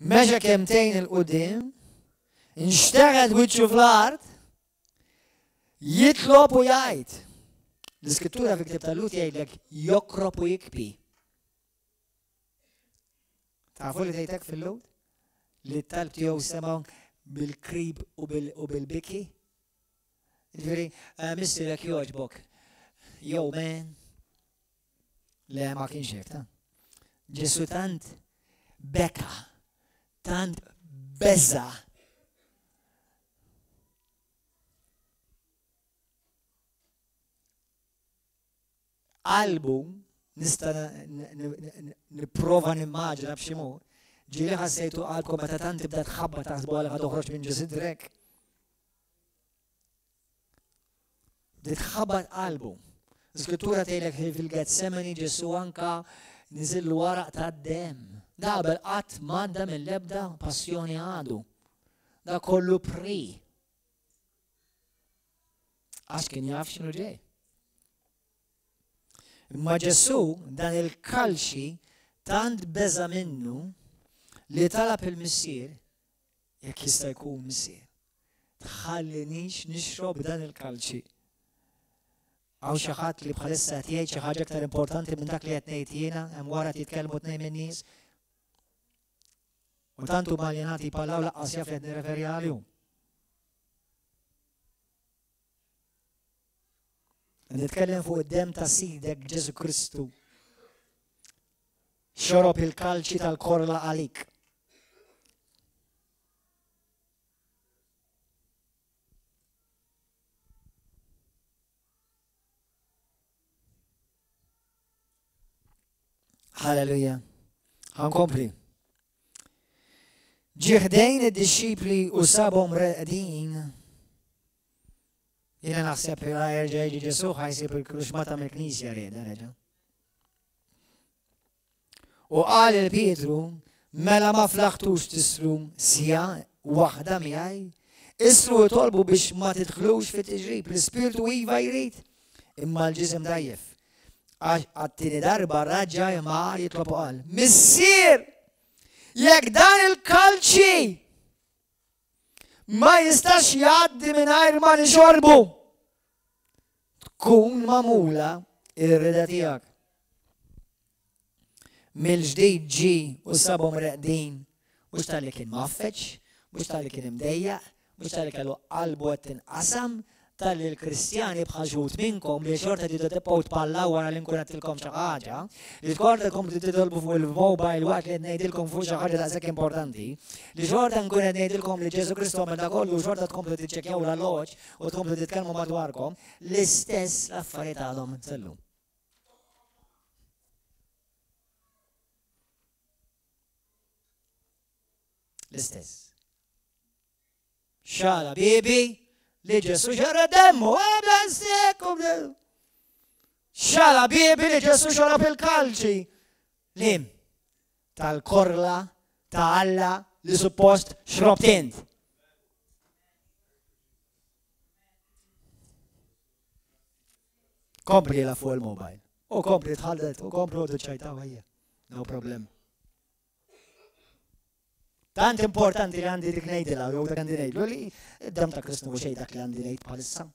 meġa kemtejn il-qudiem, nxteħed wiċċu fl-art, jitlob u jgħid. L-iskrittura fil-ktieb tal-Lut jgħidlek jokrob u jikbi. Tafu li tgħidlek fil-Lut? Li t-talb tiegħu semgħu bil-krib u bil-biki? Ġifieri, missilek jogħġbok. Yo man. Le ma kienx hekk, ta? Ġesu tant beka, tant beża. Qalbu nista' nipprova nimmaġina b'xi mod. Ġieli ħassejtu qalbkom meta tant tibda tħabba taħsbu għalha toħroġ minn ġisidrek. Titħabbat qalbu. L-Iskrittura tgħidlek fil-Getsemani Ġesu anka niżil waraq tad-demm. Dabel qatt m'għadda mill-ebda passjoni għadu. Da kollu pri. Għax kien jaf x'inhu ġej. Imma Ġesu dan il-kalxi tant beża minnu li talab il-missier jekk jista' jkun missier. Tħallinix nixrob dan il-kalċi. Għaw xi ħadd li bħalissa qed jgħid xi ħaġa aktar importanti minn dak li qed ngħid jiena, hemm wara titkellmu tnejn min-nies. U tantu maljenati jpallaw laqqas jaf li qed nirreferi għalihom. Nitkellem fuq id-demm ta' sidek Ġesu Kristu. Xorob il-kalċi tal-korla għalik. Halleluja. Għankompli. Ġiħdejn id-disċipli u sabhom reqdin. Jiena naħseb jerġa' jiġi Ġesu ħajsib il-kruxmata mill-Knisja rieda reġa'. U qal il-Pietru, mela ma flaħtux tisru sija waħda miegħi, isru jitolbu biex ma tidħlux fit-tiġrib, l-Ispirtu iva jrid, imma l-ġisem dajjef. Għattini darba raġġa jimgħar jitlobu qal. Missier, jekk dan il-kalċi ma jistax jgħaddi mingħajr ma nixorbu, tkun magħmula ir-rida tiegħek. Mill-ġdid ġi u sabhom reqdin, mhux tal-li kien maffeċ, mhux tal-li kien imdejjaq, mhux tal-li kellu qalbu qed tinqasam, tal-li l-Kristjani bħal ġut minnkom li xorta tidu tibqgħu tpallaw wara li nkun għedtilkom xi ħaġa, li xorta tkom titolbu fuq il-mobile waqt li qed ngħidilkom fuq xi ħaġa daqshekk importanti, li xorta nkun qed ngħidilkom li Ġesu Kristu għamel da kollu xorta tkomplu tiċċekkjaw l-alloġġ u tkomplu titkellmu madwarkom, l-istess l-affarijiet għadhom insellum. L-istess. Xala bibi li Ġesu xara demmu, xala bibi li Ġesu xara pil-kalċi. Lim, tal-korla, ta' Alla li suppost xrobtint. Kompri la fuq il-mobile. U kompri tħaldet, u kompri u d-ċajta għajja. No problem. Tant importanti li għandi dik ngħidilha jew dak għandi ngħidlu li id-dam ta' Kristu mhux xejn dak li għandi ngħid bħalissa.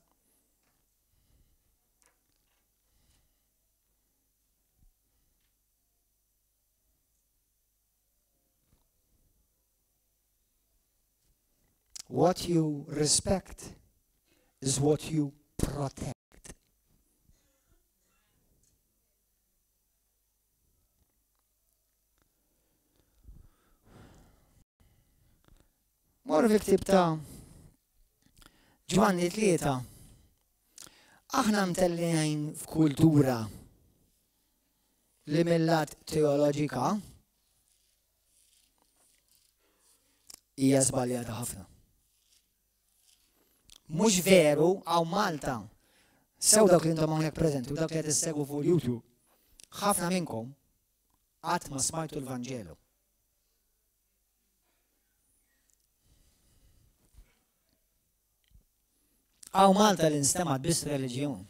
What you respect is what you protect. Morru fil-ktib ta' Ġwanni 3. Aħna mtellin f'kultura li mill-lat teoloġika hija żbaljata ħafna. Mhux veru għaw Malta. Sew dawk li intom hawnhekk preżenti u dawk li qed issegwu fuq YouTube. Ħafna minnkom qatt ma smajtu l-Vanġelu. Għaw Malta l-instemat bis religjon.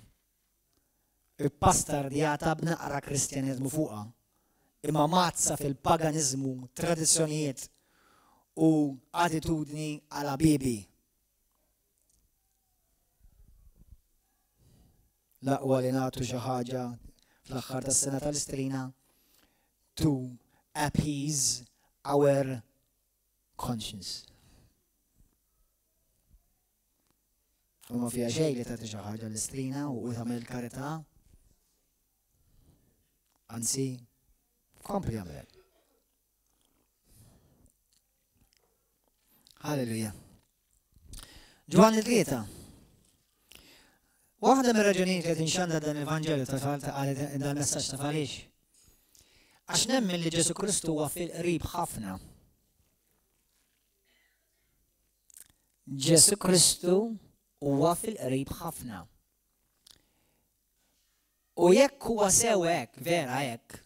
Il-pastardjata b'naqra kristjanizmu fuqa. Imma mazza fil-paganizmu, tradizzjonijiet u attitudni għala bibi. Laqwa li nagħtu xi ħaġa fl-aħħar tas-sena tal-istrina to appease our conscience. U ma fija xejn li tagħti xi ħaġa l-istrina u tagħmel karità. Anzi, kompli għamel. Halleluja. Ġwanni 3. Waħda mir-raġunijiet li tinxanda dan il-Vanġelju dan il-messaġġ ta' għaliex. Għax nemmen li Ġesu Kristu huwa fil-qrib ħafna. Ġesu Kristu huwa fil-qrib ħafna. U jekk huwa sew hekk, vera hekk,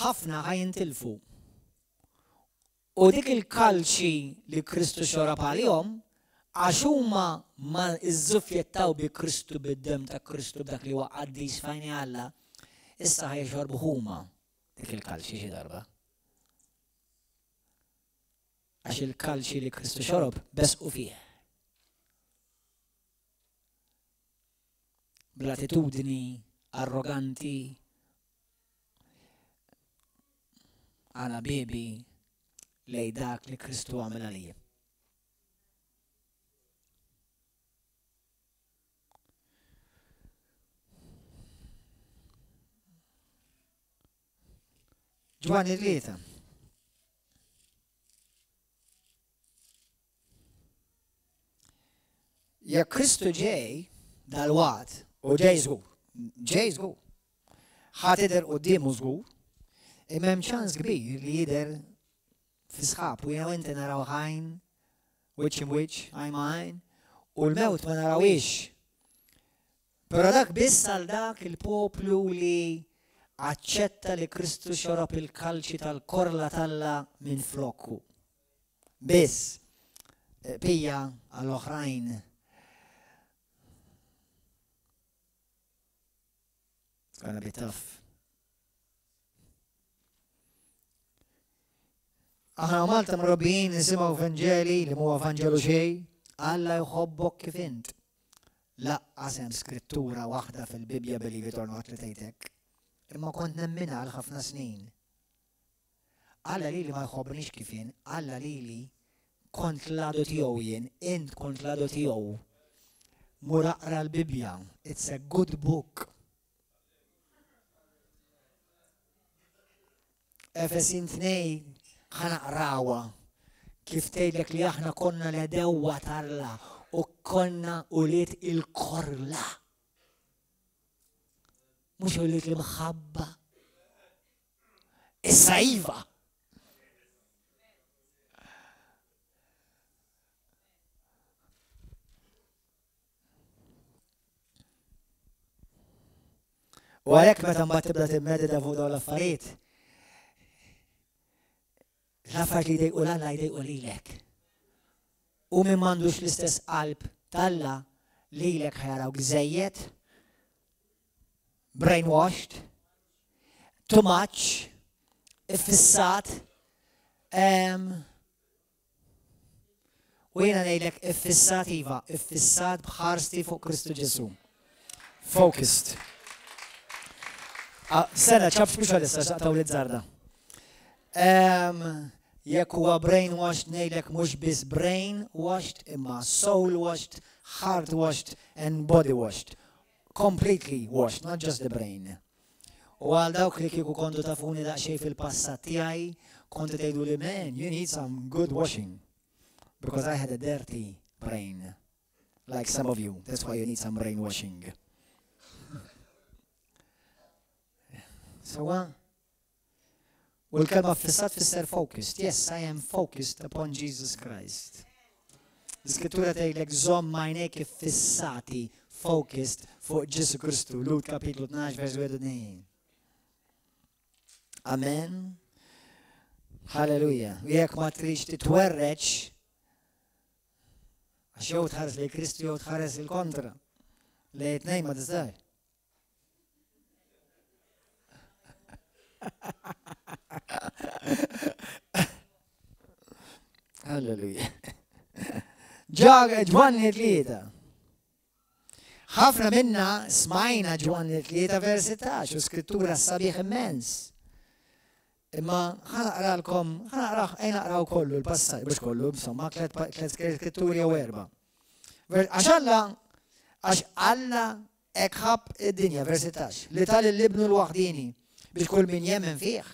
ħafna ħajintilfu. U dik il-kalċi li Kristu xorab għalihom għax huma ma iżżufjettaw bi Kristu bid-dem ta' Kristu b'dak li huwa qaddis fajni Alla, issa ħajxorbu huma dik il-kalċi xi darba. Għax il-kalċi li Kristu xorob besqu fih. Bl-attitudni arroganti għala bebi lej dak li Kristu għamel għalih. Ġwanni 3. Jekk Kristu ġej dal-waqt u ġej żgur, ħatider qudiemu żgur, imma hemm ċans kbir li jidher fi sħab u jew inti naraw ħajn, wiċċ imwiċċ, għajn ma' għajn, u l-mewt ma narawix. Però dak biss għal dak il-poplu li aċċetta li Kristu xorob il-kalċi tal-korla talla minn flokku. Biss, pija għall-oħrajn. It's gonna be tough. Aħna Malta mrobbijin nisimgħu Vanġeli li mhuwa Vanġelu xejn, Alla jħobbok kif int. Laqqas hemm skrittura waħda fil-Bibja believe it or not li tgħidlek. Imma kont nemminha għal ħafna snin. Alla lili ma jħobbniex kif jien, Alla lili kont l-għadu tiegħu jien, int kont l-għadu tiegħu. Mur aqra l-Bibja. It's a good book. Efesin 2 ħanaqrawa kif tgħidlek li aħna konna l-edewwa tarla u konna uliet il-korla. Mhux uliet il-mħabba. Issa iva. U għalhekk meta mbagħad tibda timmedita fuq dawn l-affarijiet, l-affarijiet li jdejqu l-Alla jdejqu lilek. U min m'għandux l-istess qalb tal-Alla lilek ħajaraw gżejjed, brainwashed, too much, iffissat, u jiena ngħidlek iffissat iva, iffissat bħarsti fuq Kristu Ġesu. Focused. Sena ċabx biex għalissa xaqtaw li t-zarda. Jekk huwa brainwashed ngħidlek mhux biss brainwashed imma soul washed, heart washed and body washed. Completely washed, not just the brain. U għal dawk li kieku kontu tafuni daqsxejn fil-passat tiegħi, kontu tgħidu li man, you need some good washing. Because I had a dirty brain. Like some of you. That's why you need some brainwashing. So u l-kelma fissat fisser focused. Yes, I am focused upon Jesus Christ. L-iskrittura tgħidlek żomm għajnejk fissati, focused fuq Ġesu Kristu. Lut kapitlu 12 vers 2. Amen. Halleluja. U jekk ma tridx titwerreġ, għax jew tħares li Kristu jew tħares il-kontra. Li t-tnejn ma tistax. Halleluja. Ġwanni 3. ħafna minna smajna Ġwanni 3 versi 16 u skrittura sabiħ immens. Imma ħanaqraw kollu l-passaj, biex kollu, insomma, tlet skritturi u 4. Għax Alla ekħab id-dinja, versi 16, li tal-libnu l-waħdini biex kull min jemmen fih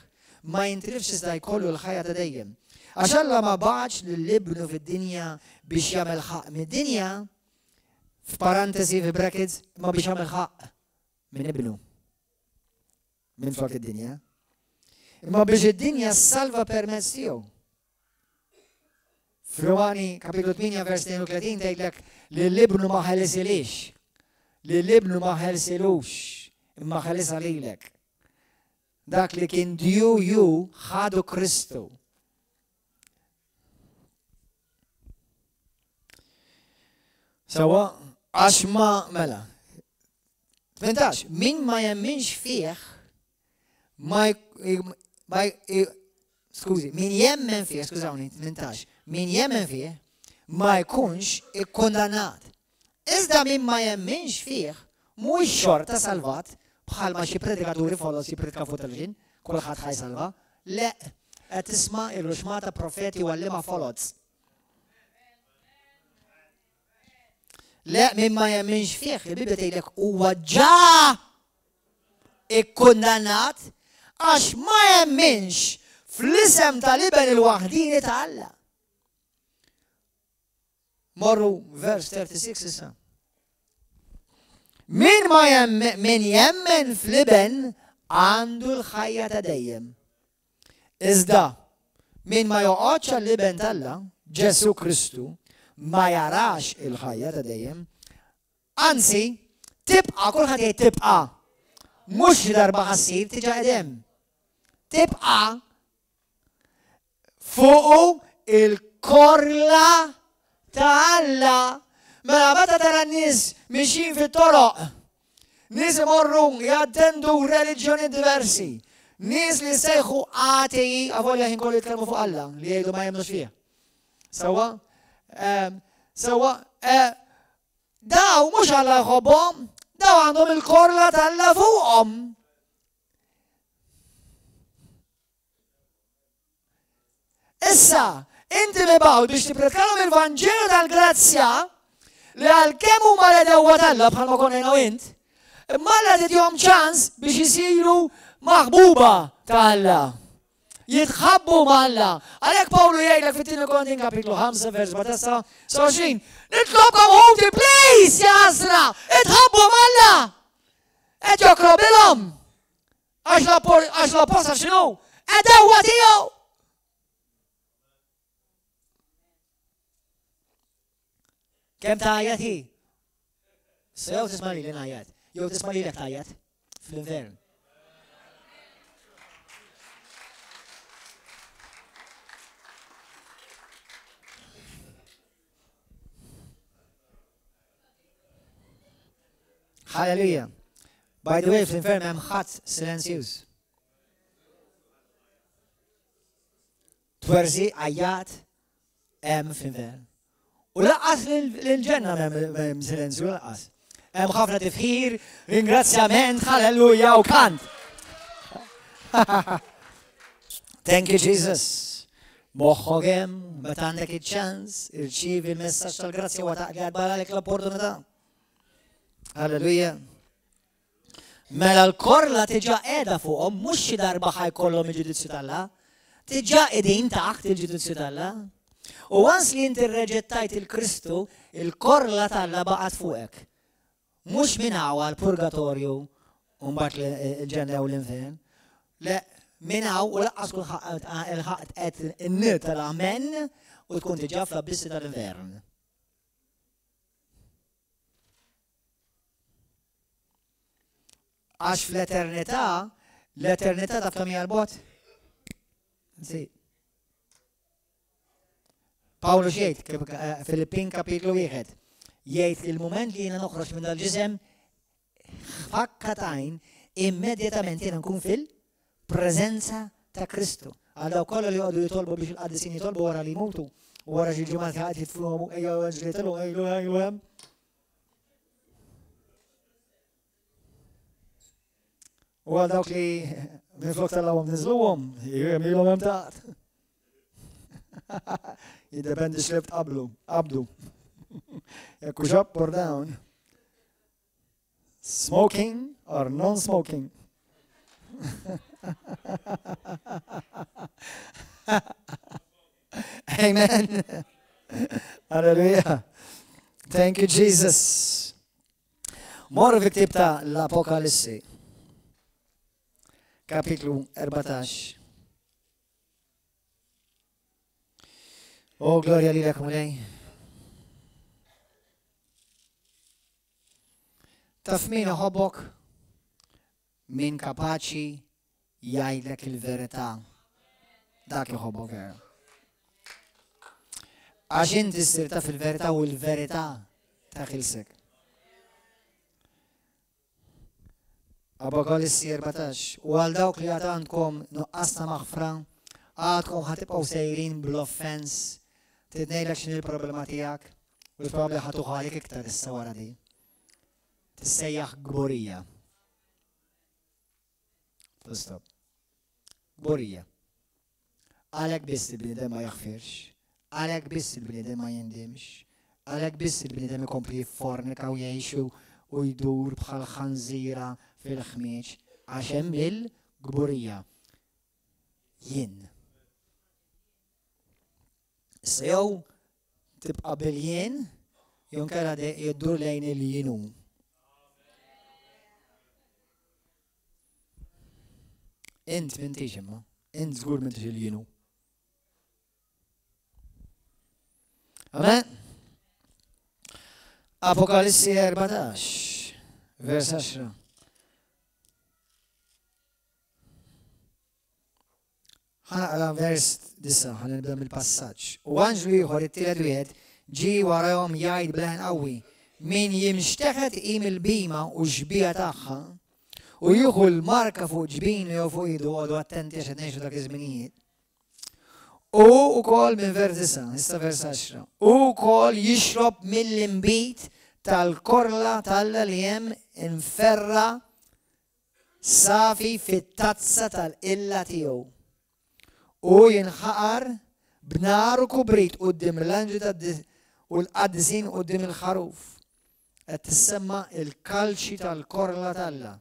ma jintrifx iżda jkollu l-ħajja ta' dejjem. Għax Alla ma baċ l-libnu fid-dinja biex jagħmel ħaq mid-dinja, f'parentesi, fi brackets, ma biex jagħmel ħaq minn ibnu. Minn flok id-dinja. Imma biex id-dinja salva permezz tiegħu. F'Romani kapitlu 8 vers 32 tgħidlek li l-ibnu ma ħelsilix. Li l-ibnu ma ħelsilux, imma ħelisa lilek. Dak li kien dju ħadu Kristu. Sawa, għax ma mela. 18, min ma jemminx fih min jemmen fih, skużawni, 18, min jemmen fih ma jkunx ikkondannat. Iżda min ma jemminx fih mhuwiex xorta salvat bħalma xi predikaturi folos jipredika fuq il-ġin, kulħadd ħajsalva. Le, qed tisma' il-ruxmata profeti u għallima folots. Le, min ma jemminx fih, il-Bibja tgħidlek huwa ġa ikkondannat għax ma jemminx fl-isem tal-iben il-waħdini ta' Alla. Morru vers 36 issa. Min jemmen fl-iben għandu l-ħajja ta' dejjem. Iżda, min ma joqgħodx għall-iben tal-Alla, Ġesu Kristu, ma jarax il-ħajja ta' dejjem, anzi, tibqa' kulħadd jgħid tibqa'. Mhux darba ħassir tiġa qedem. Tibqa' fuqu il-korla ta' Alla. Mela meta tara n-nies mixjin fit-toroq, nies imorru jattendu reliġjoni diversi, nies li jsejħu atei avolja ħin kollu jitkellmu fuq Alla li jgħidu ma jemnux fih. Daw mhux Alla jħobbhom, daw għandhom il-korla ta' Alla fuqhom. Issa, inti mibaw biex tipredkalhom il-Vanġelu tal-Grazzja li għal-kemm huma l-edewwa tal-Alla bħalma konna int, imma Alla titjhom ċans biex isiru maħbuba ta' Alla. Jitħabbu ma' Alla. Għalhekk Pawlu jgħidlek fit-tieni Korintin kapitlu 5 vers 17, nitlobkom ħuti please ja ħasra, itħabbu ma' Alla. Qed jokrobilhom. Għax l-apposta x'inhu? Edewwa tiegħu. Kem ta' għajat hi? So jew tisma' li ngħajjat, jew tisma' li tajjat fl-invern. Hallelujah. By the way, fl-infern hemm ħadd silenzjuż. Twerżi għajjat hemm fl-infern. U laqqas l-ġenna m'hemm silenzju laqqas. Hemm ħafna tifħir, ringrazzjament, halleluja u kant. Thank you Jesus. Moħħok hemm, meta għandek iċ-ċans, irċievi l-messaġġ tal-grazzja u taqli għadbalek l-opportunità. Halleluja. Mela l-korla tiġa qiegħda fuqhom mhux xi darba ħajkollhom il-ġudizzju tal-Alla, tiġa qegħdin taħt il-ġudizzju tal-Alla. U għans li inti reġettajt il-Kristu, il-korla tal-Alla baqgħet fuqek. Mhux minn hawn l-purgatorju u mbagħad il-ġenna u l-infern. Le, minn hawn u laqqas kull il-ħaqt qed in-nir tal-amen u tkun tiġa fl-abissi tal-infern. Għax l-eternità ta' kemm hija l-bogħod? Pawlu xejt, Filippin kapitlu 1, jgħid il-moment li jiena noħroġ minn dal-ġisem, fakkatajn immedjatament jiena nkun fil-preżenza ta' Kristu. Għal daw kollha li għadu jitolbu biex il-qaddisin jitolbu wara li jmutu u wara xi ġimgħat ħadd jitfruhom ejja ġrietlu ejlu hemm. U għal dawk li minflok tal-għawhom niżluhom, jgħamilhom hemm taħt. Jiddependi x'lift qabdu. Jekk hux up or down. Smoking or non-smoking. Amen. Hallelujah. Thank you, Jesus. Morru fi ktib ta' l-Apokalissi. Kapitlu 14. Oh, gloria li l-ek mulej. Taf min ħobbok min kapaċi jgħidlek il-verità. Dak jħobbok vera. Għax inti ssir taf il-verità u l-verità taħilsek. Apokalissi 14. U għal dawk li għad għandkom nuqqasna maħfra, għadkom ħatibqaw sejrin bl-offens, tidnejlek xin il-problema tijak, u l-problema ħatuħalik iktar issa wara di. Tissejjaħ gburija. Stop. Gburija. Għalek biss il-bnidem ma jaħfirx, għalek biss il-bnidem ma jindimx, għalek biss il-bnidem ikompli fornika u jgħixu u jdur bħal ħanżira fil-ħmieġ, għaxem il-gburija. Jien. Sew tibqa bil-jien, jonkera jiddur lejn il-jienu. Int mintix imma, int żgur mintix il-jienu. Amen. Apokalissi 14, vers 10. ħanaqra vers 9, ħanibda mill-passaġġ. U anġlu ieħor it-tielet wieħed ġi warahom jgħid bleħen qawwi min jimxteħet qim il-bima u xbija tagħha u jieħu l-marka fuq ġbinu jew fuq idu għodu attenti għax qed ngħixu dak iż-żminijiet. U wkoll minn vers 9, issa vers 10. U wkoll jixrob mill-imbit tal-korla talla li hemm inferra safi fit-tazza tal-illa tiegħu. U jinħaqar b'nar u kubrit quddiem l-anġli u l-qaddisin quddiem il-ħaruf. Qed tissemma il-kalċi tal-korla talla.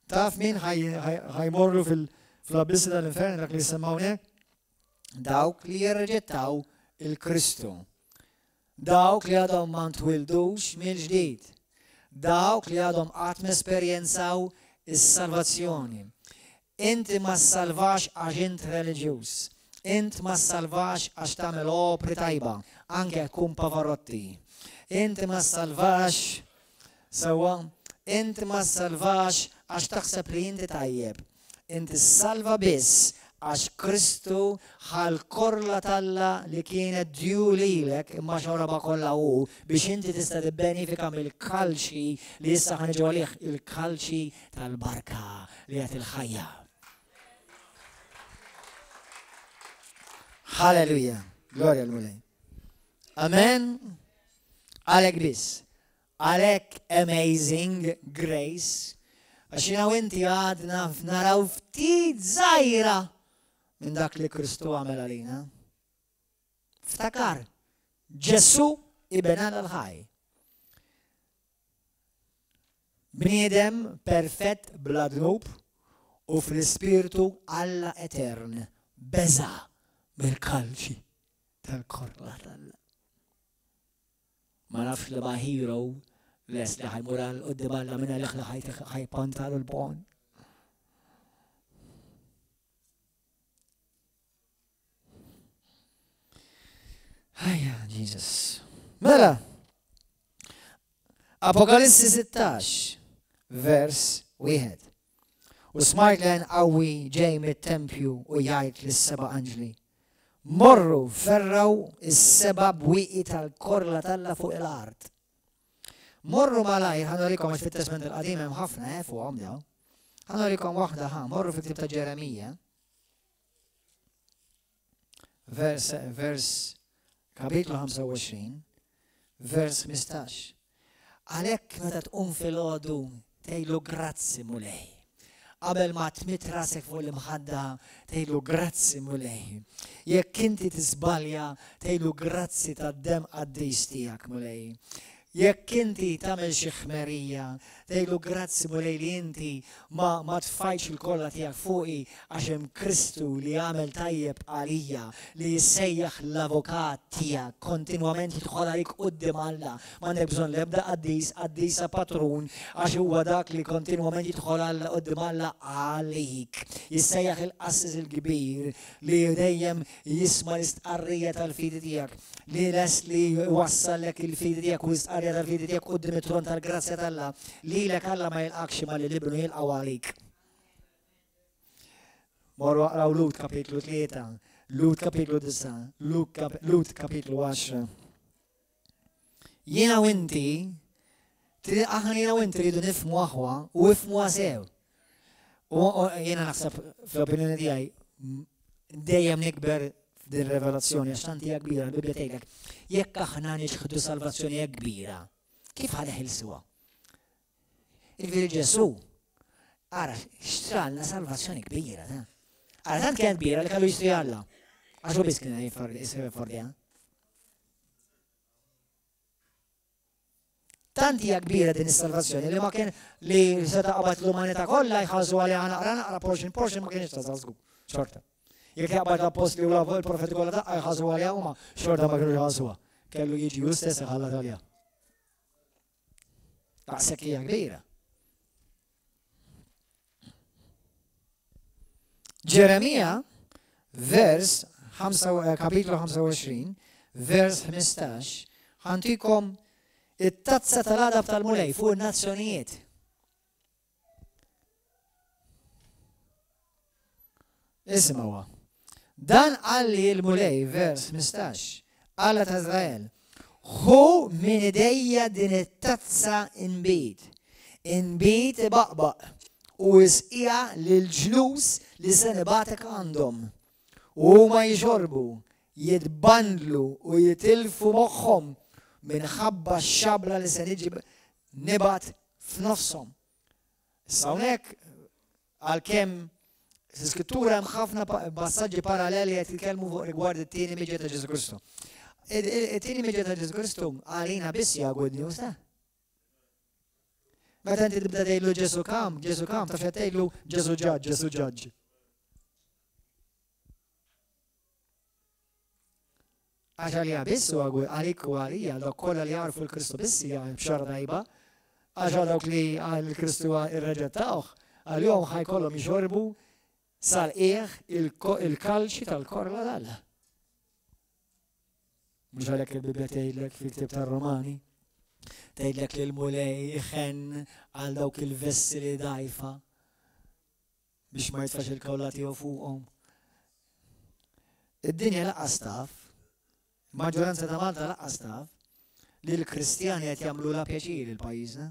Taf min ħajmorru fil-abissi tal-infern dak li semmawnek? Dawk li jirreġettaw il-Kristu. Dawk li għadhom ma ntwildux mill-ġdid. Dawk li għadhom qatt ma esperjenzaw is-salvazzjoni. Inti ma salvax għax int reliġjuż. Int ma salvax għax tagħmel opri tajba, anke kun Pavarotti. Inti ma salvax sewwa, inti ma salvax għax taħseb li inti tajjeb. Inti salva biss għax Kristu ħal-korla talla li kienet dju lilek imma xoraba kollha hu biex inti tista' tibbenefika mill-kalċi li issa ħanġu għalih il-kalċi tal-barka li qed il-ħajja. Hallelujah. Gloria l-mulej. Amen. Għalek biss. Għalek amazing grace. Għaxina u inti għadna naraw ftit zaħira minn dak li Kristu għamel għalina. Ftakar, Ġesu ibenal l-ħaj. Bniedem perfett bla dnub u fl-ispirtu Alla etern. Beza bil-kalċi tal-korla talla. Ma nafx li ma hero les li ħajmur għal-qoddim Alla minna li ħajpantalu l-bon. Ħajja, Jesus. Mela, Apokalissi 16, vers 1. U smajt li qawwi ġej mit-tempju u jgħid lis-seba' anġli. Morru ferraw is-seba' bwieqi tal-korla talla fuq il-art. Morru malajr, ħanurikom għax fit-Testament il-qadim hemm ħafna fuqhom daw. Ħanurikom waħda morru fil-ktieb ta' Ġeremija. Vers kapitlu 25, vers 15. Għalhekk meta tqum filgħodu tgħidlu grazzi mulej. Qabel ma tmit rasek fuq l-imħadda tgħidlu grazzi mulej. Jekk inti tisbalja tgħidlu grazzi tad-dem għaddejs tiegħek mulej. Jekk inti tagħmel xi ħmerija, tgħidlu grazzi mulej li inti ma tfajx il-kollha tiegħek fuqi għax hemm Kristu li għamel tajjeb għalija li jissejjaħ l-avukat tiegħek kontinwament jidħol għalik quddiem Alla. M'għandek bżonn l-ebda qaddisa patrun għax huwa dak li kontinwament jidħol għal quddiem Alla għalik. Jissejjaħ il-qassis il-kbir li dejjem jisma' l-istqarrija tal-fidi tiegħek li les li wassallek il-fidi tiegħek u l-istqarrija tal-fidi tiegħek quddiem it-tron tal-grazzja tal-Alla. Lilek Alla ma jilqakx ma li libnu jilqaw għalik. Morru għaqraw Lut kapitlu 3, Lut kapitlu 9, Lut kapitlu 10. Jiena u inti, aħna jiena u inti rridu nifhmu aħwa u ifhmu sew. U jiena naħseb fl-opinjoni tiegħi dejjem nikber f'din revelazzjoni għax tanti hija kbira l-Bibja tgħidlek jekk aħna niġħdu salvazzjoni hija kbira, kif ħaneħilsuha? Il-Viri Ġesu, għara, xtralna salvazzjoni kbira, ta' għara, tant kienet kbira li kallu jistri Alla. Għaxu bis kien jifordja. Tant hija kbira din is-salvazzjoni li ma kien li seta' qabad l-umanità kollha jħallsu għalija naqra portion ma kienx tażgħu, xorta. Jekk jaqbad l-apostli u l-profeti kollha taqqa jħallsu għalija huma xorta ma kienu jħallsuha. Kellu jiġi hu stess iħallat għalija. Daqshekk hija kbira. Ġeremija, kapitlu 25, vers 15, ħantikom it-tazza tal-adab tal-mulej fuq il-nazzjonijiet. Ismawa. Dan għalli il-mulej, vers 15, għalla ta' Izrael, ħu min idejja din it-tazza inbit baqbaq u isqija lil-ġlus li se nibatek għandhom. U ma jxorbu, jitbandlu u jitilfu moħħom minħabba x-xabla li se nibat f'nofsom. Sawnek għal-kem s-skrittura hemm ħafna passaġġi paralleli qed jitkellmu fuq rigward it-tieni miġġa ta' Ġesu Kristu. It-tieni miġġa ta' Ġesu Kristu għalina biss hija good news ta'. Meta inti tibda tgħidlu Ġesu kam, taf qed tgħidlu Ġesu ġaġġ. Għax għalija biss huwa għalik u għalija dawk kollha li jarfu l-Kristu biss hija bxara tajba, għax dawk li l-Kristu irreġettawh, għalihom ħajkollhom jxorbu sal-qiegħ il-kalċi tal-korla tal-Alla. Mhux għalhekk il-Bibja tgħidlek fil-ktieb tar-Romani, tgħidlek li l-mulej iħenn għal dawk il-vessi li dajfa biex ma jitfax il-kawla tiegħu fuqhom. Id-dinja laqqas taf, maġġoranza ta' Malta laqqas taf li l-Kristjani qed jagħmlu pjaċir il-pajjiżna.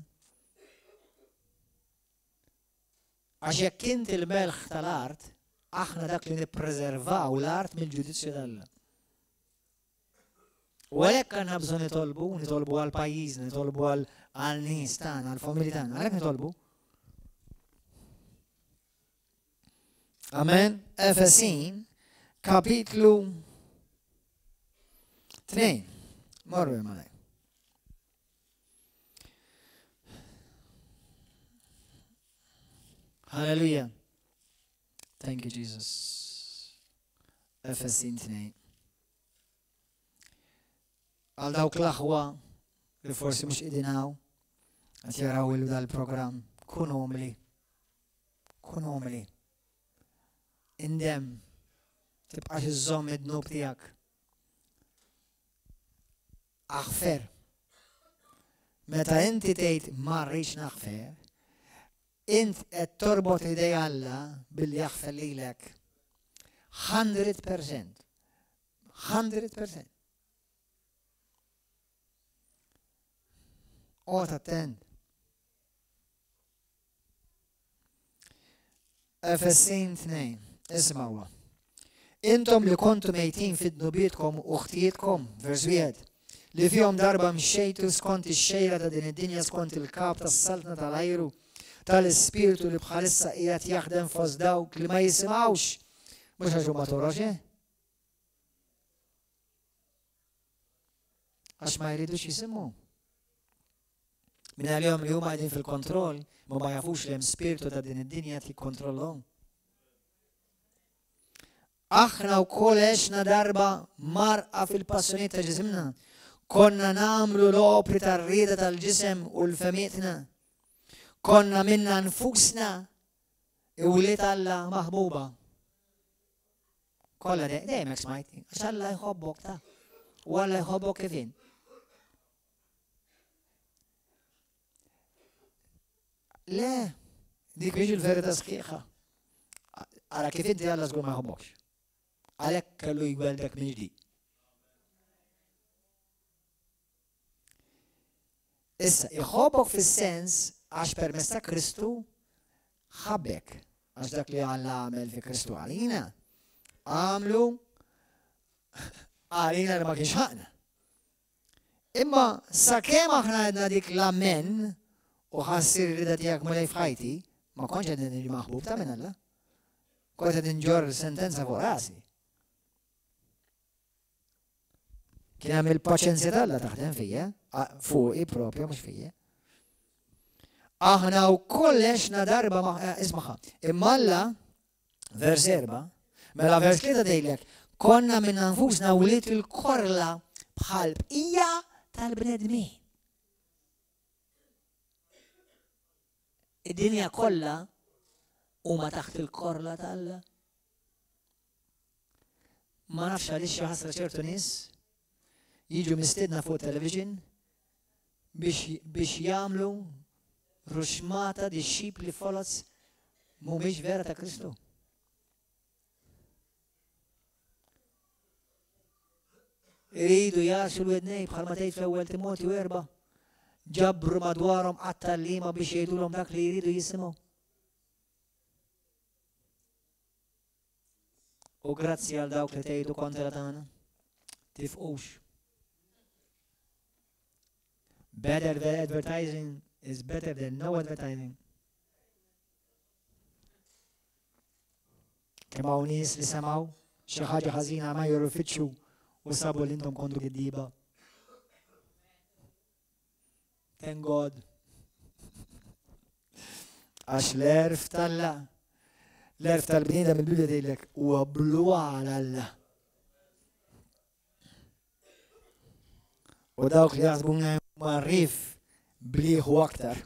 Għax jekk inti l-melħ tal-art, aħna dak li nippreservaw l-art mill-ġudizzju tal-Alla. U għalhekk għandna bżonn nitolbu għal pajjiżna, nitolbu għal nies tagħna, għal familji tagħna, għalhekk nitolbu. Amen. Efesin, kapitlu 2. Morru jemmalaj. Hallelujah. Thank you, Jesus. Efesin 2. Għal dawk l-aħwa li forsi mhux qegħdin qed jaraw ilu dal-programm, kun umli. Indem tibqax iżżomm id-dnub tiegħek. Aħfer. Meta inti tgħid ma rridx naħfer, int qed torbot idej Alla billi jaħfer lilek 100%. 100%. Qod attent. Efesin 2. Isma'wa. Intom li kontu mejtin fid-nubietkom u ħtietkom, vers 1, li fihom darba mxejtu skont ix-xejra ta' din id-dinja skont il-kap tas-saltna tal-ajru tal-ispirtu li bħalissa qiegħed jaħdem fost dawk li ma jisimgħux. Mhux għax huma torox, għax ma jridux jisimgħu. Min għalihom li huma qegħdin fil-kontroll, ma jafux li hemm spiritu ta' din id-dinja qed jikkontrollhom. Aħna wkoll għexna darba marqa fil-passjonijiet ta' ġisimna. Konna nagħmlu l-opri tar-rieda tal-ġisem u l-femietna. Konna minna nfusna iwliet Alla maħbuba. Kolla dejjem hekk smajti, għax Alla jħobbok ta' u Alla jħobbok kif in. Le, dik mhix il-verità sħiħa. Ara kif inti Alla żgur ma jħobbokx. Għalhekk kellu jgweldek minn ġdid. Issa, iħobbok fis-sens għax permezz ta' Kristu ħabbek. Għax dak li Alla għamel fi Kristu għalina. Għamlu għalina li ma kienx ħaqna. Imma sakemm aħna għedna dik l-amen u ħassir rida tiegħek mulej f'ħajti, ma kontx qegħdin niġi maħbub ta' minn Alla. Kont qed inġorr sentenza fuq rasi. Kien hemm il-paċenzja tal-Alla taħdem fija, fuqi propju mhux fija. Aħna wkoll għexna darba ismaħa. Imma Alla, vers 4, mela vers 3 tgħidlek, konna minn nfusna wliet il-korla bħal bqija tal-bnedmin. Id-dinja kollha huma taħt il-korla tal-Alla. Ma nafx għaliex xi ħasra ċertu nies jiġu mistedna fuq television biex jagħmlu ruxmata di xib li folots mhumiex vera ta' Kristu. Iridu jaxu l-wednej bħalma tgħid fl-ewwel Timotju 4, ġabru madwarhom qatt-tallima biex jgħidulhom dak li jridu jisimgħu. U grazzi għal dawk li tgħidu kontra tagħna. Tifqux. Better than advertising is better than no advertising. Kemm hawn nies li semgħu xi ħaġa ħażina ma juru fitxu u sabu li intom kontu giddiba. Thank God. Għax l-erf tal-Alla, l-erf tal-bniedem il-Bibja tgħidlek huwa blu għal Alla. U dawk li jaħsbuna marrif bliħu aktar.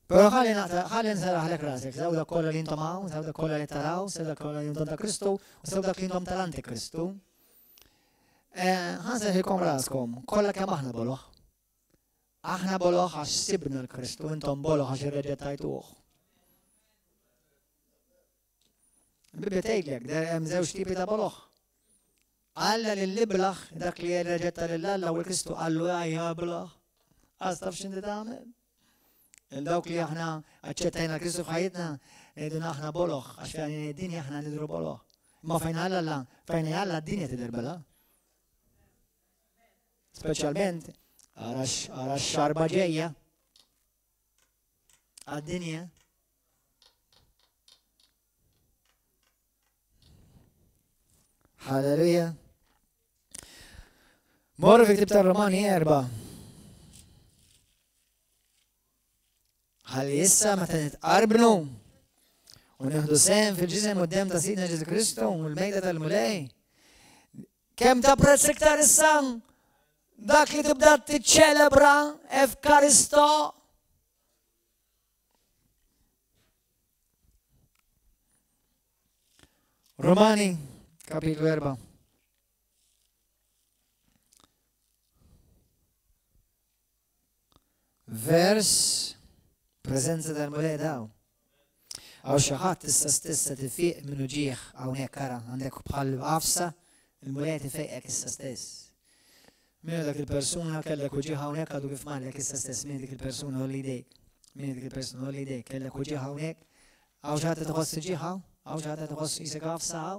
Pero ħalli nsaraħlek rasek, saw dak kollha li intom hawn, saw dak kollha li taraw, saw dak kollha li intom ta' Kristu, u saw dak li intom tal-Antikristu. Ħanserħilkom raskom, kollha kemm aħna boloħ. Aħna boloħ għax sibna l-Kristu, intom boloħ għax irreġettajtuh. Il-Bibja tgħidlek, hemm żewġ tipi ta' boloħ. Alla l-liblaħ, dak li jirreġetta l-Alla u l-Kristu għallu għajja blaħ. Għastaf xinti ta'mel? Il-dawk li aħna għacċettajna l-Kristu f'ħajitna, idun aħna boloħ, għax fejn id-dinja aħna nidru boloħ. Ma fejn Alla, fejn Alla d-dinja tidher bela. Speċjalment, għara x-xarba ġejja. Għad-dinja. Halleluja. Morru fi ktib tar-Romani 4. Ħalli issa meta nitqarbnu u nieħdu sehem fil-ġisem quddiem ta' Sidna Ġesu Kristu u l-mejda tal-mulej. Kemm ta' prezz iktar issa dak li tibda tiċċelebra f'Karisto. Romani kapitlu 4. Vers preżenza tal-mulej daw. Għaw xi ħadd issa stessa tifiq minnu ġieħ hawnhekk ara għandek bħal qafsa il-mulej tifejqek issa stess. Min dak il-persuna kellek u ġieħ hawnhekk għadu kif malek issa stess min dik il-persuna li jdejk. Min dik il-persuna li jdejk kellek u ġieħ hawnhekk. Għaw xi ħadd tħoss ġieħ Għaw xaħat tħoss jisek għaf saħaw,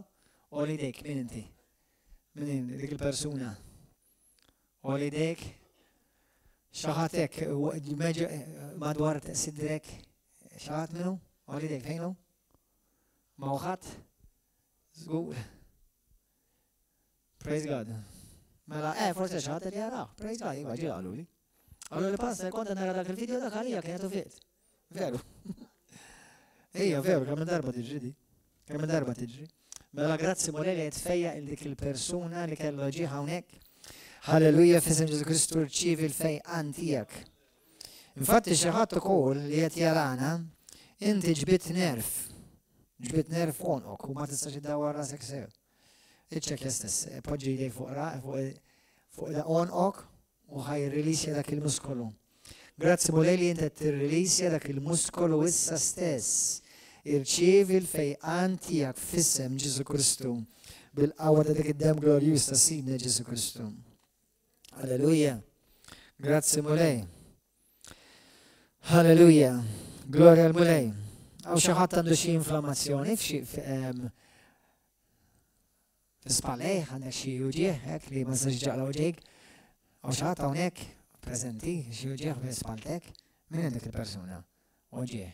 u li dek, min inti? Min dik il-persuna? U li dek, xaħatek, madwar sidrek, xaħat minnu? U li dek, fejnu? Mawħat? Zgur. Praise God. Mela, forse xaħat li jaraw. Praise God, jgħu ġiħalu li. Allora l-pasta konta nara dak il-video dak għalija kienet u fit. Veru. Ija, veru, kemm darba tiġri di. Kemm darba tiġri. Mela grazzi mulej li jtfejja il-dik il-persuna li kellu ġi hawnhekk. Halleluja f'isem Ġesu Kristu rċivi l-fejqan tiegħek. Infatti xi ħadd ukoll li qed jarana inti ġbit nerf. Ġbit nerf onqok u ma tistax iddawwar rasek sew. Iċċekkja stess, poġġi jdej fuq da onqok u ħaj rilisja dak il-muskolu. Grazzi mulej li jinta t-rilisja dak il-muskolu issa stess. Irċievi l-fejqan tijak fissem Ġesu Kristu bil-qawwa ta' dik id-dem glorjuż ta' sidna Ġesu Kristu. Alleluja. Grazzi mulej. Alleluja. Gloria l-mulej. Għaw xaħat għandu xie inflammazzjoni f-spalej, għandek xie uġieħ, li ma s-ġaqla uġieħ. Għaw xaħat għonek, prezenti, xie uġieħ f-spaltek, minn għandek il-persuna? Uġieħ.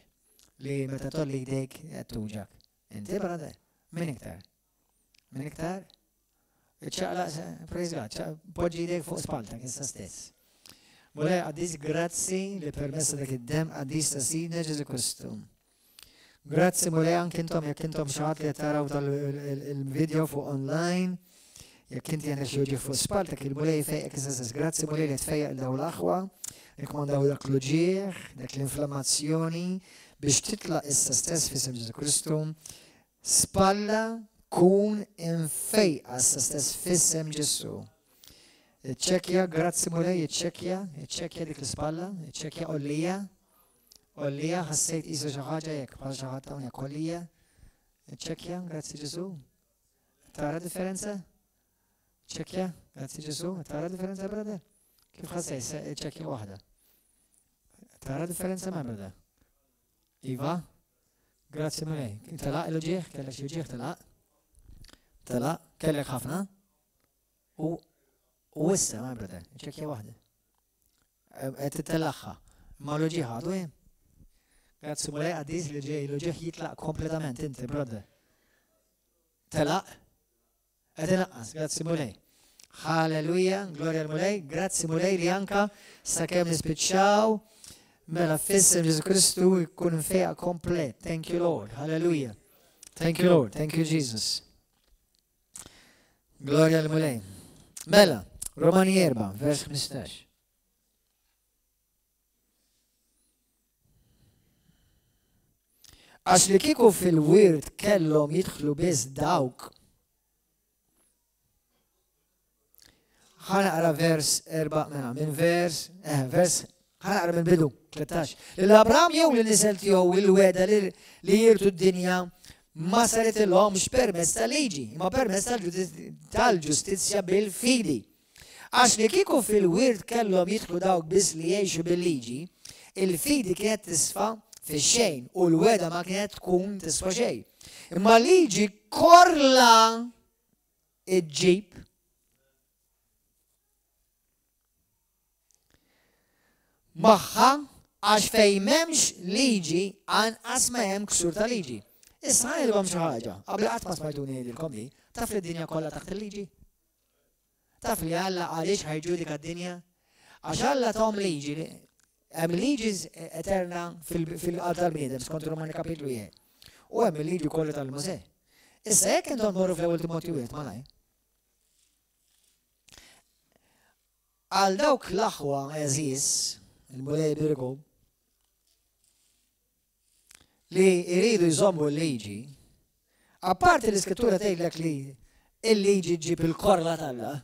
Li meta tolli jdejk għattuġak. Inti brada, minn iktar? Minn iktar? ċaqla, praise God, poġġi jdejk fuq spaltek, issa stess. Mulej għaddis grazzi li permessa dak id-dem għaddis ta' sidna Ġesu Kristu. Grazzi mulej anke intom jekk intom xaħat li taraw tal-video fuq online, jekk inti għandek xi uġieħ fuq spaltek il-mulej fejqek issa. Grazzi mulej li tfejjaq daw l-aħwa, nikkomandaw dak l-uġieħ, dak l-inflammazzjoni biex titlaq issa stess f'isem Ġesu Kristu. Spalla kun infejqa issa stess f'isem Ġesu. Iċċekkja, grazzi mulej, iċċekkja dik l-spalla, iċċekkja Ollija, ħassejt isa xi ħaġa jekk bħal xi ħadd hawnhekk ollija. Iċċekkja, grazzi Ġesu. Tara differenza? Iċċekkja, grazzi Ġesu. Tara differenza brother? Kif ħassejt iċċekkja waħda? Tara differenza ma' brother? Iva? Grazzi mulej. Talaq l-uġieħ, kellek xi uġieħ talaq? Talaq, kellek ħafna? U issa ma' brother, iċċekkja waħda. Qed titellaħħa. Ma l-uġieħ għadu hemm? Grazzi mulej għaddis li l-uġieħ jitlaq kompletament inti, brother. Telaq? Qed inaqqas, grazzi mulej. Halleluja, glorja l-mulej, grazzi mulej li anka sakemm nispiċċaw mela f'isem Ġesu Kristu jkun fejqa komplet. Thank you Lord, halleluja. Thank you Lord, thank you Jesus. Glorja l-mulej. Mela, Romani 4, vers 15. Għax li kiku fil-wirt kellhom jidħlu biss dawk. ħanaqra vers 4 minn ħanaqra minn bidu 13. L-Abraham jew li nisel tiegħu il-weda li jirtu d-dinja ma saret ilhomx permezz tal-liġi, ma permezz tal-ġustizzja bil-fidi. Għax li kiku fil-wirt kellhom jidħlu dawk biss li jgħixu bil-liġi, il-fidi kienet tisfa' fix-xejn u l-weda ma kienet tkun tiswa xejn. Imma liġi korla iġġib magħha għax fejn m'hemmx liġi anqas ma hemm ksur ta' liġi. Issa ngħidilkom xi ħaġa, qabel qatt ma smajtuni ngħidilkom li, taf li d-dinja kollha taħt il-liġi? Taf li Alla għaliex ħajġudika d-dinja? Għax Alla tom liġi hemm liġi eterna fil-qalb tal-bniedem skont Romani kapitlu 1. U hemm il-liġi kollha tal-Mosè. Issa jekk intom morru fl-ewwel Timotju 1 malaj. Għal dawk l-aħwa eżis, il-mulej birgu, li jridu jżommu l-liġi, apparti l-iskrittura tgħidlek li il-liġi ġib il-korla tal-la.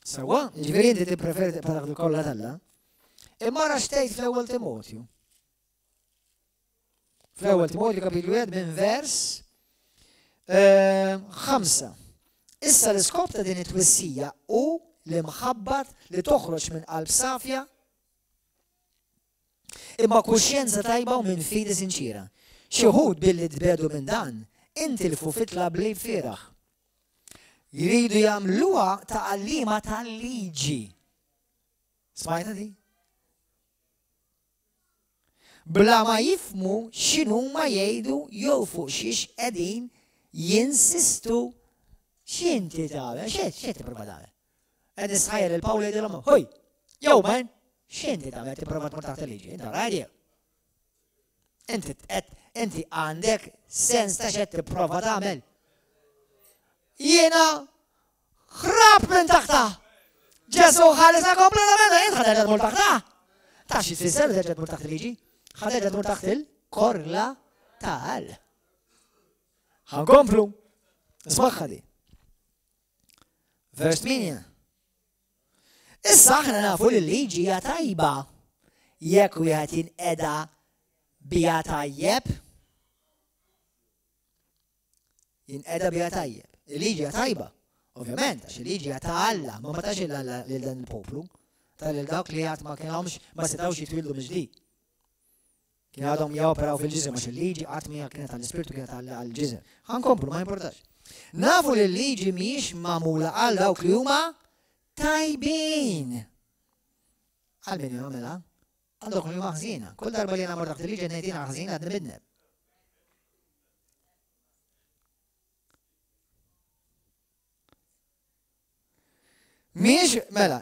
Sawa, ġifieri inti tippreferi tibqa' il-kollha talla. Imma ra xtejt fl-ewwel Timotju. Fl-ewwel Timotju kapitlu 1 minn vers 5. Issa l-iskop ta' din it-twissija u li mħabbat li toħroġ minn qalb safja imma kuxjenza tajba u minn fidi sinċira. Xi wħud billi tbedu minn dan, intilfu fitla bli firaħ. Jridu jagħmluha taqallima tal-liġi. Smajta di? Bla ma jifmu x'inhu ma jgħidu jew fuq xiex qegħdin jinsistu x'inti tagħmel, x'qed tipprova tagħmel. Qed nisħajjel il-Pawla jgħidilhom, ħoj, jew man, x'inti tagħmel tipprova tmur taħt il-liġi, inti rajdi. Inti għandek sens ta' x'qed tipprova tagħmel. Jiena ħrab minn taħta. Ġesu ħalisa kompletament, jien ħadeġa tmur taħta. Ta' xi tfisser terġa' tmur taħt il-liġi? ħadeġa tmur taħt il-korla tal. Ħankomplu. Ismaħħa di. Vers 8. Issa aħna nafu li l-liġi hija tajba jekk wieħed jinqeda biha tajjeb. Jinqeda biha tajjeb. Il-liġi hija tajba. Ovvjament, għax il-liġi hija ta' Alla, ma tax lil dan il-poplu. Tal dawk li għat ma kienhomx ma setgħux jitwildu mill-ġdid. Kien għadhom joperaw fil-ġizem għax il-liġi qatt mija kienet tal-ispirtu kienet għall-ġizem. Ħankomplu ma importax. Nafu li l-liġi mhijiex magħmula għal dawk li huma tajbin. Għal min jagħmilha? Għal dawk li huma ħżiena. Kull darba li nagħmlu taħt il-liġi ngħidilha ħżiena qed nibidneb. Miex, mela,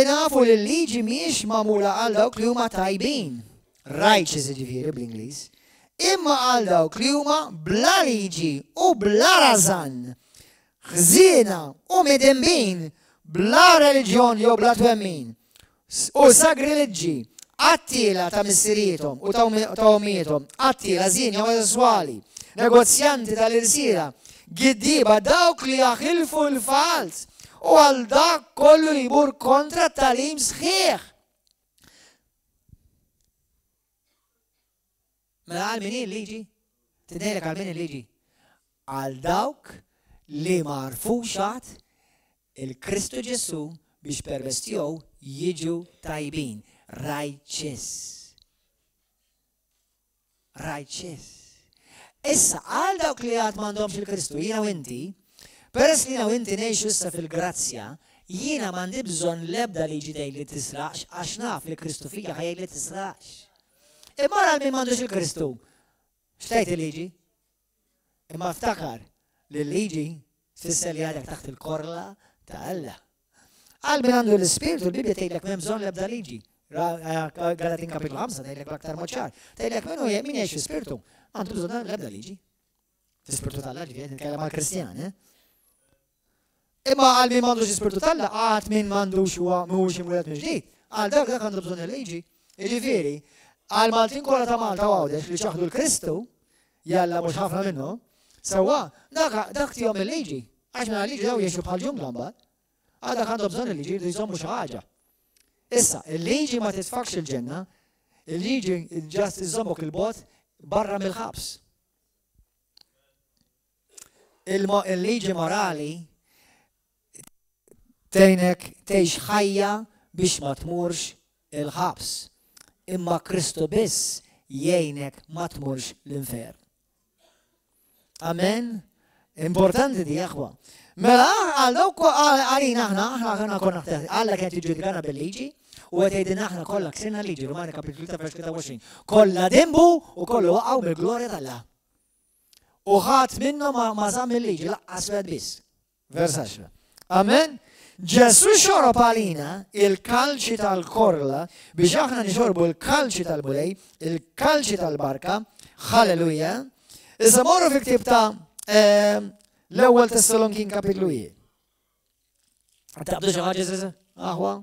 nafu li l-liġi miex magħmula għal dawk li huma tajbin. Righteous ġifieri bl-Ingliż. Imma għal dawk li huma bla liġi u bla razan. Ħżiena u midembin bla reliġjon jew bla twemmin. U sagriliġġi, attila ta' missirietom u ta' omietom, attila żien jew sessuali, negozjanti tal-irsiera, giddiba dawk li jaħilfu l-fals. U għal dak kollu li jmur kontra talim sħiħ. Mela għal min il-liġi? Tidnejlek għal min il-liġi? Għal dawk li marfuxat il-Kristu Ġesu biex permezz tiegħu jiġu tajbin. Righteous. Righteous. Issa għal dawk li għad m'għandhomx il-Kristu, jiena u inti, peress li naw inti ngħixu issa fil-grazzja, jiena m'għandi bżonn l-ebda liġi tgħid li tisraqx għax naf li Kristu fija ħajjed li tisraqx. Imma għal min m'għandux il-Kristu, x'tgħid il-liġi? Imma ftakar li l-liġi tfisser li għadek taħt il-korla ta' Alla. Għal min għandu l-Ispirtu, l-Bibja tgħidlek m'hemm bżonn l-ebda liġi. Galatin kapitlu 5 tgħidlek l-aktar mod ċar. Tgħidlek min jgħix fl-Ispirtu, għandu bżonn l-ebda liġi. Fl-Ispirtu tal-Alla ġifieri nitkellem għall-Kristjan, Imma għal min m'għandux l-Ispirtu tal-Alla, għad min m'għandux huwa mhuwiex imwieled mill-ġdid. Għal dak għandu bżonn il-liġi. Jiġifieri, għal Maltin kollha ta' Malta għawdex li ċaħdu l-Kristu, jalla mhux ħafna minnhom, sewwa dak tihom il-liġi. Għax minn liġi daw jgħixu bħal ġungla mbagħad. Għal dak għandhom bżonn il-liġi jridu jżommu xi ħaġa. Issa, il-liġi ma titfakx il-ġenna, il-liġi ġast iżommok il-bot barra mill-ħabs. Il-liġi morali tgħinek tgħix ħajja biex ma tmurx il-ħabs. Imma Kristu biss jgħinek ma tmurx l-infern. Amen? Importanti di aħwa. Mela għal dawk għalina aħna konna Alla kienet jiġġudikana bil-liġi u qed jgħidilna aħna kollha ksirna liġi Rumani kapitlu 3 vers 23. Kollha dembu u kollu waqgħu mill-glorja tal-Alla. U ħadd minnhom ma żamm il-liġi laqqas wieħed biss. Vers 10. Amen? Ġesu xorob għalina il-kalċi tal-korla biex aħna nixorbu il-kalċi tal-bulej, il-kalċi tal-barka, halleluja. Issa morru fi ktib ta' l-ewwel Tessalonikin kapitlu 1. Taqbdu xi ħaġa żgħira? Aħwa.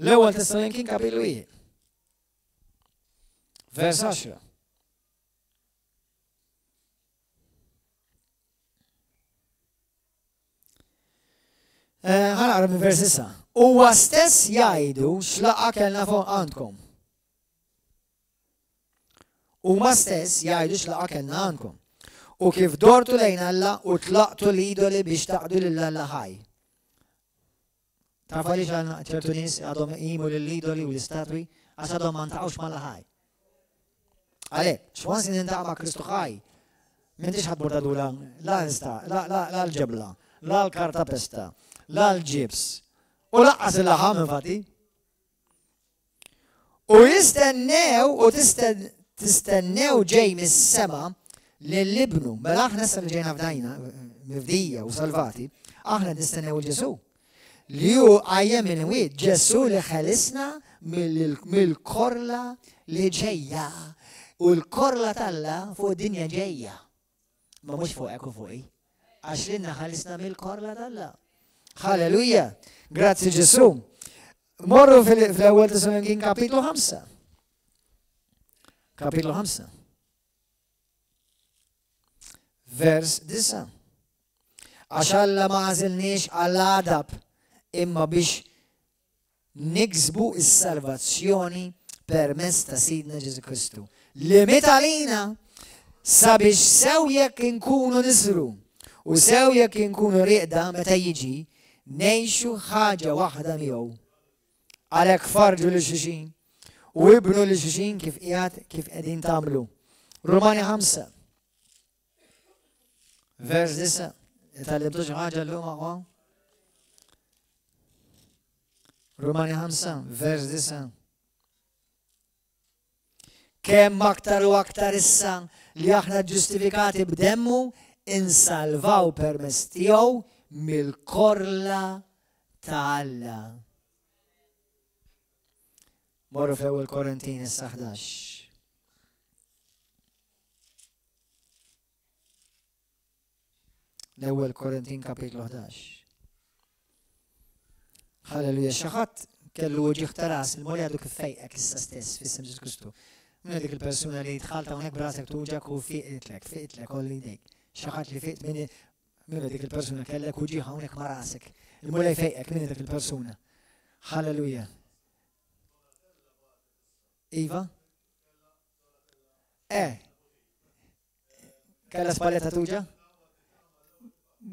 L-ewwel Tessalonikin kapitlu 1. Vers 10. ħanaqra minn vers issa. Huwa stess jgħidu x'laqgħa kellna fuq għandkom. Huma stess jgħidu x'laqgħa kellna għandkom. U kif dortu lejn Alla u tlaqtu l-idoli biex taqdu lil Alla ħaj. Taf għaliex għandna ċertu nies għadhom jqimu lill-idoli u l-istatwi għax għadhom ma ntaqgħux mal-ħaj. Għalhekk, x'wansi nintaqa' ma' Kristu ħaj. M'intix ħadbordadu la l-ġebla, la l-karta pesta, la l-ġibs, u laqqas il-laħam infatti. U jistennew u tistennew ġej mis-sema lill-ibnu. Mela aħna sa li ġejna f'dajna, mifdija u salvati, aħna nistennew il-Ġesu. Li hu għajjem il-wied, Ġesu li ħelisna mill-korla li ġejja. U l-korla talla fuq dinja ġejja. Ma mhux fuq eku fuqi. Għax li ħalisna mill-korla talla. Halleluja. Grazzi Ġesu. Morru fl-ewwel Tessalonikin kapitlu 5. Kapitlu 5. Vers 9. Għax Alla ma għażilniex għall-adab imma biex niksbu is-salvazzjoni permezz ta' Sidna Ġesu Kristu. Li mitalina sabiex sew jekk inkunu nisru u sew jekk inkunu riqda meta jiġi ngħixu ħaġa waħda miegħu. Għalhekk farġu lil xulxin u ibnu lil xulxin kif qegħdin tagħmlu. Romani 5. Vers 9. Tallimtu xi ħaġa llum aqwa? Romani 5, vers 9. Kemm aktar u aktar issa li aħna ġustifikati b'demmu insalvaw permezz tiegħu mill-korla ta' Alla. Morru fl-ewwel Korintin issa 11. L-ewwel Korintin kapitlu 11. Halleluja, xi ħadd kellu ġieħ ta' ras, il-moli għadu kif fejqek issa stess fis-sem Ġesu Kristu. Minn dik il-persuna li tħalta hawnhekk brasek tuġak u fiqtlek kolli dik. Xi ħadd li fiqt minn dik il-persuna kellek u ġieħ hawnhekk ma' rasek. Il-moli fejqek minn dik il-persuna. Halleluja. Iva? Kella spalletta tuġa?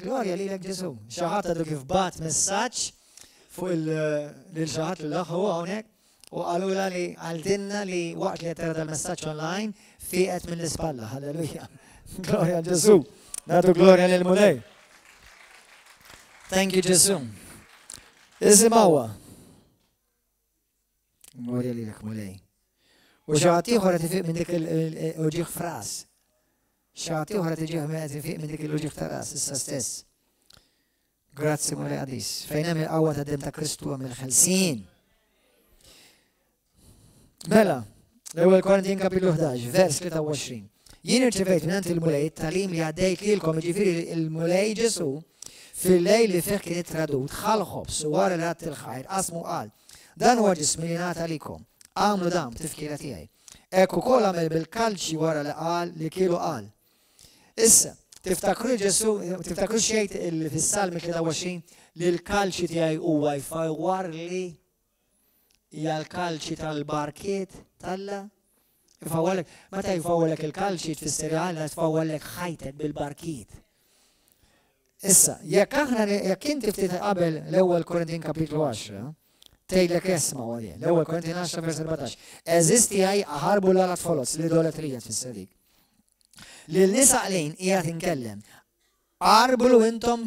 Gloria lilek Ġesu. Xi ħadd għadu kif bat messaġġ fuq il-xaħat l-laħu għonek u għalula li għaldinna li waqt li jatera dal-messaċ online fiqet minn l-ispalla. Halleluja. Gloria Ġesu. Natu gloria l-mulej. Thank you Ġesu. Isimawa. Gloria li l-mulej. U xaħati uħra tifiq minn dik il-uġiħ fras. Xaħati uħra tifiq minn dik il-uġiħ taras, issa stess. Grazzi mulej għadis. Fejna mill-qawwa ta' dem ta' Kristu għam il-ħelsin. Mela, l-ewwel Korintin kapitlu 11, vers 23. Jien irċevejt minn il-mulej talim li għaddejt lilkom ġifieri il-mulej Ġesu fil-lejl li fih kien ittradut ħalħobs u wara li għadt il-ħajr qasmu qal. Dan huwa ġismi li ngħata likom. Għamlu dam tifkira tiegħi. Ekku kol għamel bil-kalċi wara li qal li kielu qal. Issa, tiftakru Ġesu, tiftakru xejt fis-Salmi 23 li l-kalċi tiegħi huwa jfawwar li hija l-kalċi tal-barkiet Alla. Jfawwalek, meta jfawwalek il-kalċi tfisser Alla tfawwalek ħajtek bil-barkiet. Issa, jekk inti ftit qabel l-ewwel Korintin kapitlu 10, tgħidlek esma' għalih. L-ewwel Korintin 10 vers 14. Eżisti għaj aħarbu l-atfolots l-idoletrija tfisser dik. Lil nisa qlejn qiegħed inkellem. Qarblu intom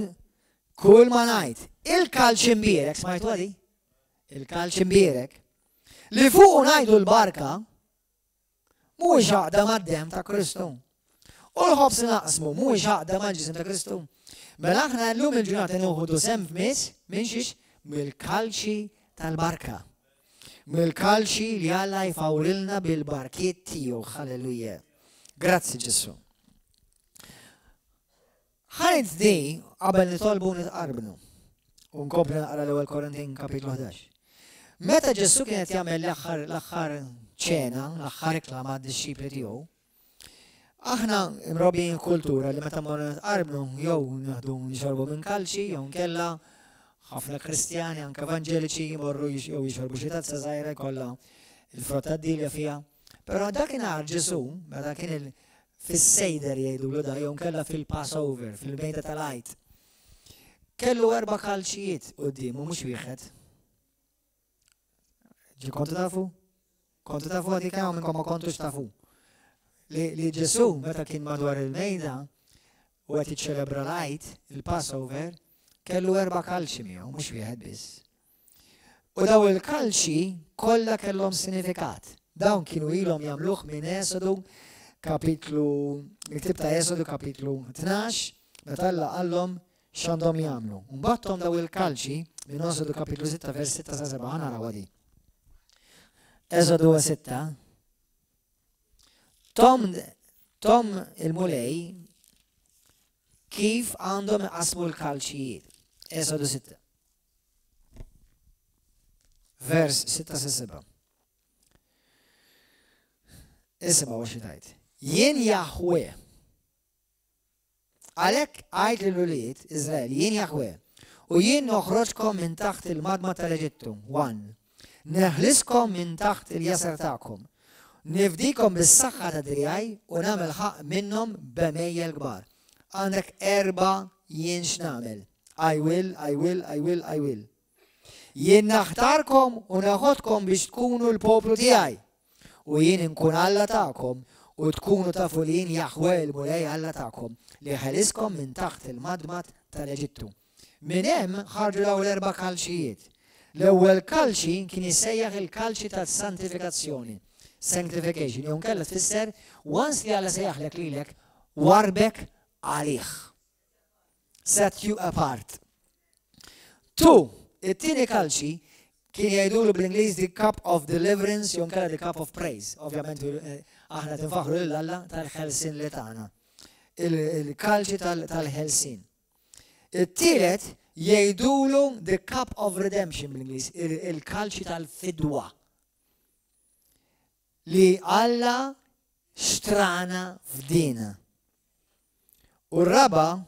kull ma ngħid. Il-kalċi mbierek, smajtu għadi? Il-kalċi mbierek. Li fuq ngħidu l-barka mhuwiex għaqda mad-dem ta' Kristu. U l-ħobs naqsmu mhuwiex għaqda mal-ġisem ta' Kristu. Mela aħna llum il-ġurnata nieħdu sem f'miss minn xiex mill-kalċi tal-barka. Mill-kalċi li Alla jfawrilna bil-barkiet tiegħu. Halleluja. Grazzi Ġesu. Ħajd di qabel nitolbu nitqarbnu. U nkompli naqra l-ewwel Korintin kapitlu 11. Meta Ġesu kienet jagħmel l-aħħar ċena, l-aħħar ikla mad-disċipli tiegħu, aħna mrobin kultura li meta morru nitqarbnu jew naħdu nixorbu minn kalċi jew nkella ħafna Kristjani anke Evanġeliċi jmorru jew jixorbu xi tazza żgħira jkollha il-frott tad-dilja fiha. Però dakinhar Ġesu, meta kien fis-sejder jgħidulu da jew nkella fil-Passover, fil-Mejda tal-Għajt, kellu 4 kalċijiet qudiemu mhux wieħed. Kontu tafu? Kontu tafu għadi kemm minnkom ma kontux tafu. li Ġesu meta kien madwar il-mejda u qed jiċċelebra l-Għid, il-Passover, kellu 4 kalċi miegħu, mhux wieħed biss. U daw il-kalċi kollha kellhom sinifikat. Dawn kienu ilhom jagħmluh minn Esodu kapitlu, il-ktib ta' Esodu kapitlu 12, meta Alla qallhom x'għandhom jagħmlu. Mbagħadhom daw il-kalċi minn Esodu kapitlu 6 vers 6 sa 7 naraw għadi. Esodu 6. Tom il-mulej kif għandhom iqasmu l-kalċijiet. Esodu 6. Vers 6 sa 7. Isma' wa xi tajt. Jien Jahwe. Għalhekk għajt lill-ulied Iżrael, jien Jahwe. U jien noħroġkom minn taħt il-madma tal-Eġittu. 1. Neħliskom minn taħt il-jasar tagħkom. Nifdikom bis-saħħa ta' dirjaj u nagħmel ħaq minnhom b'mejjel kbar. Għandek 4 jien x'nagħmel. I will. Jien naħtarkom u naħodkom biex tkunu l-poplu tiegħi. U jien inkun Alla tagħkom u tkunu tafu li jien Jahwe il-mulej Alla tagħkom li ħeliskom minn taħt il-madmat tal-Eġittu. Minn hemm ħarġu l-ewwel 4 kalċijiet. L-ewwel kalċi kien jissejjaħ il-kalċi tas-santifikazzjoni. Sanctification, jew kellha tfisser once li Alla sejjaħlek lilek warbek għalih. Set you apart. 2. It-tieni kalċi kien jgħidulu bl-Ingliż the cup of deliverance, jew kellha the cup of praise. Ovvjament aħna tinfaħru lil Alla tal-ħelsin li tagħna. Il-kalċi tal-ħelsin. It-tielet jgħidulu the cup of redemption bl-Ingliż, il-kalċi tal-fidwa. Li Alla xtrana f'dina. U r-raba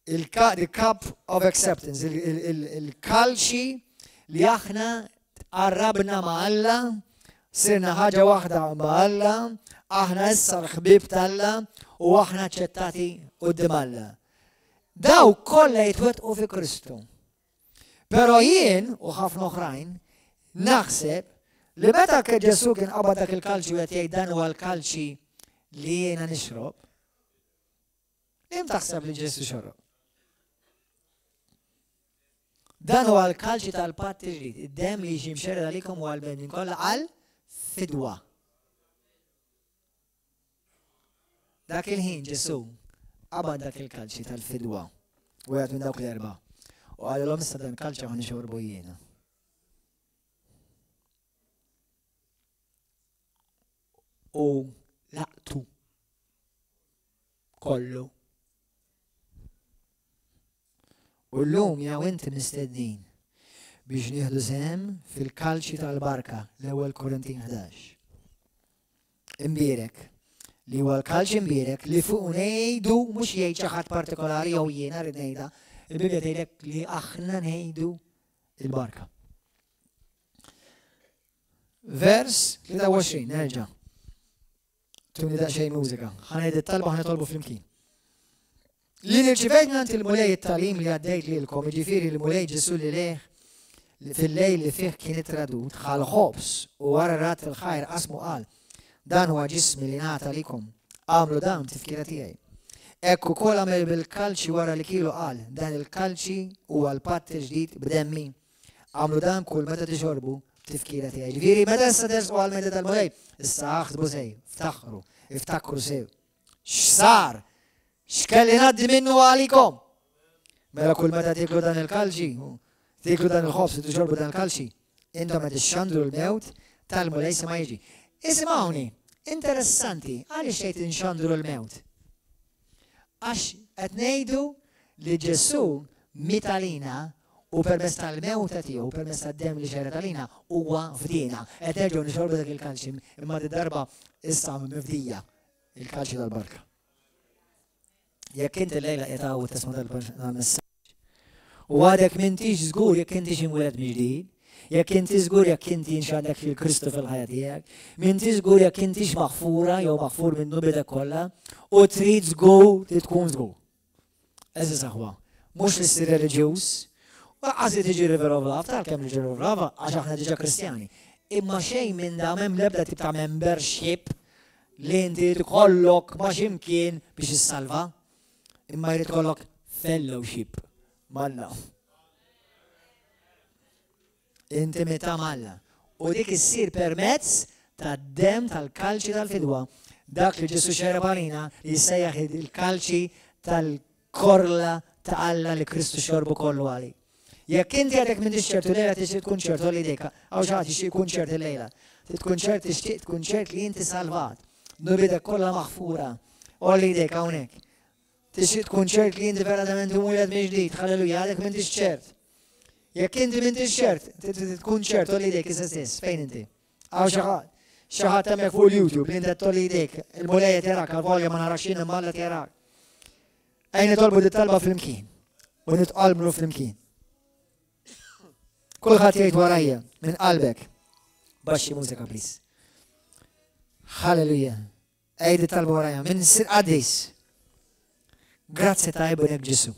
the cup of acceptance, il-kalċi li aħna qarrabna ma' Alla, sirna ħaġa waħda ma' Alla, aħna issa l-ħbib tal-Alla u aħna ċettati quddiem Alla. Daw kollha jitwettqu fi Kristu. Però jien u ħafna oħrajn naħseb li meta Ġesu kien qabad dak il-kalċi u qed jgħid dan huwa l-kalċi li jiena nixrob, im taħseb li Ġesu xorob? Dan huwa l-kalċi tal-patt ġdid, id-dem li jiġi mxerred għalikom u għal-bnedmin kollha għal fidwa. Dak il-ħin Ġesu qabad dak il-kalċi tal-fidwa u għed minn dawk l-4. U għalilhom issa dan kalċi ħan nixorbu jiena. U laqtu kollu. U l-lum jew inti mistednin biex nieħdu sehem fil-kalċi tal-barka l-ewwel Korintin 11. Imbierek li huwa l-kalċi imbierek li fuq ngħidu mhux jgħid xi ħadd partikolari jew jiena rid ngħidha, il-Bibja tgħidlek li aħna ngħidu il-barka. Vers 23 nerġa'. Tuni daqsxejn mużika. Ħanejd it-talba ħanitolbu flimkien. Li nirċivejt nant il-mulej it-talim li għaddejt lilkom, jiġifieri l-mulej Ġesu li leħ fil-lejl li fih kien ittradut ħal-ħobs u wara rat il-ħajr qasmu qal dan huwa ġismi li ngħata likom, għamlu dan tifkira tiegħi. Hekk ukoll għamel bil-kalċi wara li kielu qal dan il-kalċi huwa l-patt ġdid b'demmi. Għamlu dan kull meta tixorbu tifkira tiegħi. Ġifieri meta issa tersqu għall-mejda tal-mulej, issa aħsbu sew, iftakru sew. X'sar? X'kelli ngħaddi minnu għalikom? Mela kull meta tiklu dan il-kalċi, tiklu dan il-ħobs u tixorbu dan il-kalċi, intom qed ixxandru l-mewt tal-mulej se ma jiġi. Isimgħuni, interessanti, għaliex tgħid inxandru l-mewt? Għax qed ngħidu li Ġesu mitalina u permezz tal-mewta tiegħu, permezz tad-demm li xeret għalina huwa fdina. Qed nerġgħu nixorbu dak il-kalċi imma darba issa mifdija il-kalċi tal-barka. Jekk inti lejla qed tisma' tal-messaġġ. U għadek m'intix żgur jekk intix inweled mill-ġdid, jekk inti żgur jekk inti nxandek fil-Kristu fil-ħajja tiegħek, m'intix żgur jekk intix maħfura jew maħfur minn nubidek kollha u trid żgur li tkun żgur. Eżis aħwa, mhux li ssir reliġjuż, għażi tiġi River of Love, tal-kemm River of Love għax aħna diġà Kristjani. Imma xejn minn da m'hemm l-ebda tip ta' membership li inti tkollok ma' ximkien biex issalva, imma jrid tkollok fellowship mal-Alla. Intimità mal-Alla. U dik issir permezz tad-dem tal-kalċi tal-fidwa. Dak li Ġesu xereb għalina li jsejjaħ il-kalċi tal-korla ta' Alla li Kristu xorbu kollu għali. Jekk inti għadek minn ċertu lejla tixtieq tkun ċert li dejka, għaw xi ħadd jixtieq jkun ċert il-lejla. Tkun ċert tixtieq tkun ċert li inti salvat. Nubidek kollha maħfura. Olli dejk hawnhekk. Tixtieq tkun ċert li inti verament imwieled minn ġdid, ħalleluja, għadek m'intix ċert. Jekk inti m'intix ċert, tkun ċert olli dejk issa stess, fejn inti? Għaw xi ħadd hemmhekk fuq il-YouTube li inti tolli dejk, il-mulejja tiegħek għal-volja ma narax jien imma Alla tiegħek. Ejn nitolbu dit-talba flimkien u nitqalblu flimkien. Kulħadd jgħid warajja minn qalbek. Baxxi mużika please. Halleluja. Ejdi talba warajja minn sir qaddis. Grazzi tajbu nek Ġesu.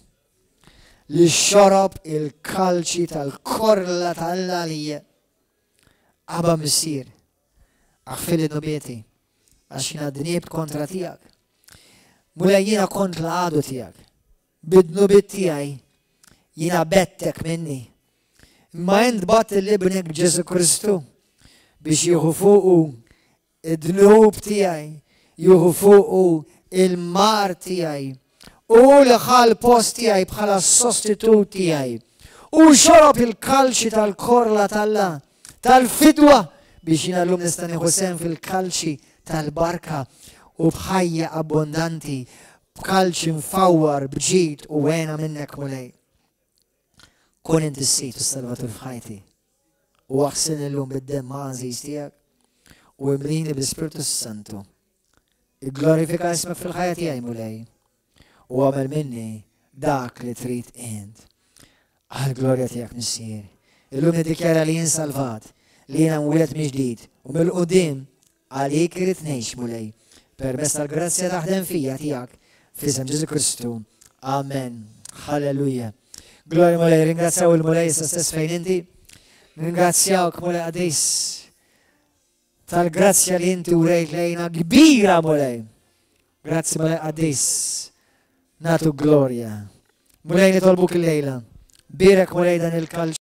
Li xorob il-kalċi tal-korla tal-għalija. Abba missir. Aħfili nubieti. Għaxina d-nibt kontra tijak. Mula jina kontra għadu tijak. Bid-nubit tijaj. Jina bettek minni. Ma jend bat il-libnek Ġesu Kristu biex juhu fuqu id-dnub tijaj, juhu fuqu il-mar tijaj, u l-ħal post tijaj bħala sostitut tijaj, u xorob il-kalċi tal-korla tal-la, tal-fidwa biex jina l-lum nistani ħusem fil-kalċi tal-barka u bħajja abbondanti, b'kalċi mfawar bġid u għena minnek mulej. Kun inti s-sit u salvatur f'ħajti. U għaxsin l-lum bid-dem mażiż tijak. U imlini bil-Spiritu Santu. Glorifika ismek fil-ħajja tijaj mulej. U għamel minni dak li trid int. Għal-glorja tijak missir. Illum nidikjara li jien salvat. Li jena mwilet miġdid. U mill-qudiem għalik irid ngħix mulej. Permezz tal-grazzja taħdem fija tijak. Fisem Ġesu Kristu. Amen. Halleluja. Gloria mulej, ringrazzjaw il-mulej sa stess fejn inti. Ringrazzjawk mulej għadis. Tal-grazzja li inti u rejt lejna kbira mulej. Grazzi mulej għadis. Natu gloria. Mulej nitolbuk il-lejla. Birek mulej dan il-kalċ.